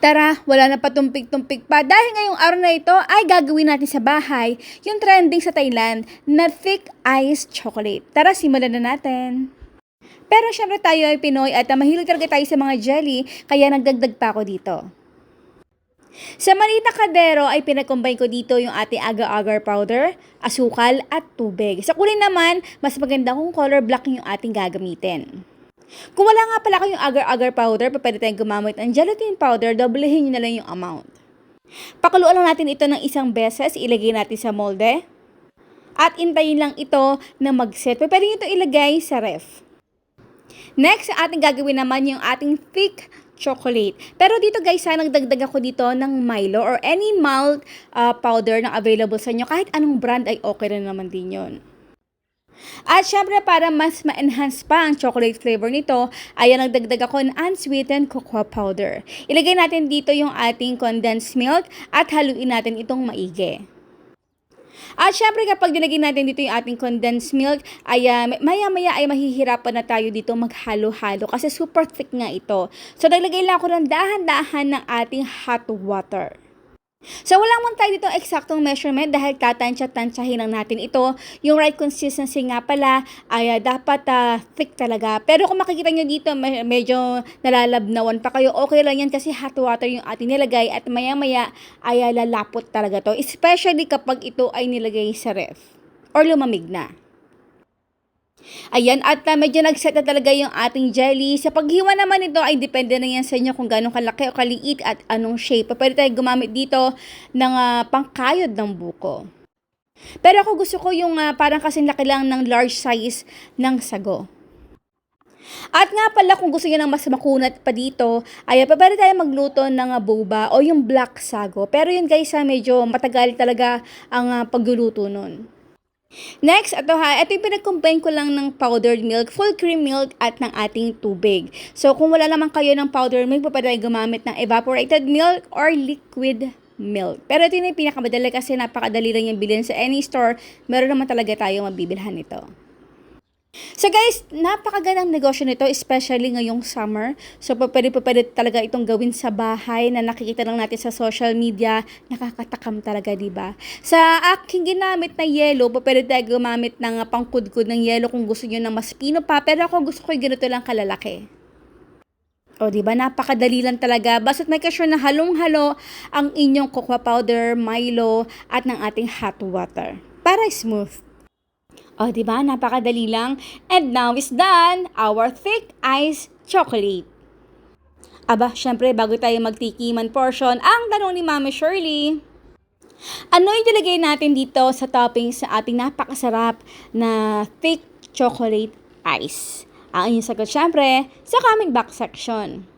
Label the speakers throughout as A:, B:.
A: Tara, wala na patumpik-tumpik pa dahil ngayong araw na ito ay gagawin natin sa bahay yung trending sa Thailand na thick ice chocolate. Tara, simulan na natin. Pero syempre tayo ay Pinoy at mahilig talaga tayo sa mga jelly kaya nagdagdag pa ako dito. Sa maliit na kaldero ay pinag-combine ko dito yung ating agar-agar powder, asukal at tubig. Sa kulay naman, mas maganda kung color black yung ating gagamitin. Kung wala nga pala kayong agar-agar powder, pwede tayong gumamit ng gelatin powder, doblehin nyo na lang yung amount. Pakuluan lang natin ito ng isang beses, ilagay natin sa molde. At intayin lang ito na mag-set. Pwede nyo ito ilagay sa ref. Next, ating gagawin naman yung ating thick chocolate. Pero dito guys, nagdagdag ako dito ng Milo or any malt powder na available sa inyo. Kahit anong brand ay okay na naman din yun. At syempre para mas ma-enhance pa ang chocolate flavor nito, ay nagdagdag ako ng unsweetened cocoa powder. Ilagay natin dito yung ating condensed milk at haluin natin itong maigi. At syempre kapag nilagay natin dito yung ating condensed milk, ay maya-maya ay mahihirapan na tayo dito maghalo-halo kasi super thick nga ito. So naglagay lang ako ng dahan-dahan ng ating hot water. So wala man tayo dito eksaktong measurement dahil tatansya-tansyahin lang natin ito. Yung right consistency nga pala ay dapat thick talaga. Pero kung makikita nyo dito medyo nalalabnawan pa kayo, okay lang yan kasi hot water yung ating nilagay at maya-maya ay lalapot talaga to. Especially kapag ito ay nilagay sa ref or lumamig na. Ayan, at medyo nag-set na talaga yung ating jelly. Sa paghiwa naman ito ay depende na yan sa inyo kung gano'ng kalaki o kaliit at anong shape. Pwede tayo gumamit dito ng pangkayod ng buko. Pero ako gusto ko yung parang kasing laki lang ng large size ng sago. At nga pala kung gusto niyo ng mas makunat pa dito, ay pwede tayo magluto ng boba o yung black sago. Pero yun guys, medyo matagal talaga ang pagluluto nun. Next, ito yung pinag-combine ko lang ng powdered milk, full cream milk at ng ating tubig. So, kung wala naman kayo ng powdered milk, pwede tayo gumamit ng evaporated milk or liquid milk. Pero ito yung pinakamadali kasi napakadali lang yung bilhin sa any store. Meron naman talaga tayo mabibilhan nito. So guys, napakagandang negosyo nito, especially ngayong summer. So pwede talaga itong gawin sa bahay na nakikita lang natin sa social media. Nakakatakam talaga, diba? Sa aking ginamit na yelo, pwede tayo gumamit ng pangkudkud ng yelo kung gusto nyo ng mas pino pa. Pero ako gusto ko yung ganito lang kalalaki. O diba, napakadali lang talaga. Basta't make sure na halong-halo ang inyong cocoa powder, Milo at ng ating hot water. Para smooth. O, diba? Napakadali lang. And now is done, our thick ice chocolate. Aba, syempre, bago tayo magtikiman portion, ang tanong ni Mama Shirley, ano yung nilagay natin dito sa topping sa ating napakasarap na thick chocolate ice? Ang inyong sagot, syempre, sa comment box section.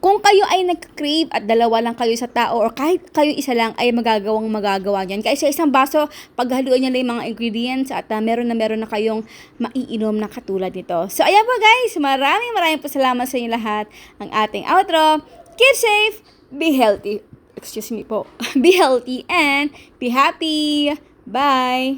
A: Kung kayo ay nag-crave at dalawa lang kayo sa tao or kahit kayo isa lang ay magagawa niyan. Kaya sa isang baso, paghaluan niyo lang yung mga ingredients at meron na kayong maiinom na katulad nito. So ayan po guys, maraming po salamat sa inyo lahat. Ang ating outro, keep safe, be healthy. Excuse me po. Be healthy and be happy. Bye!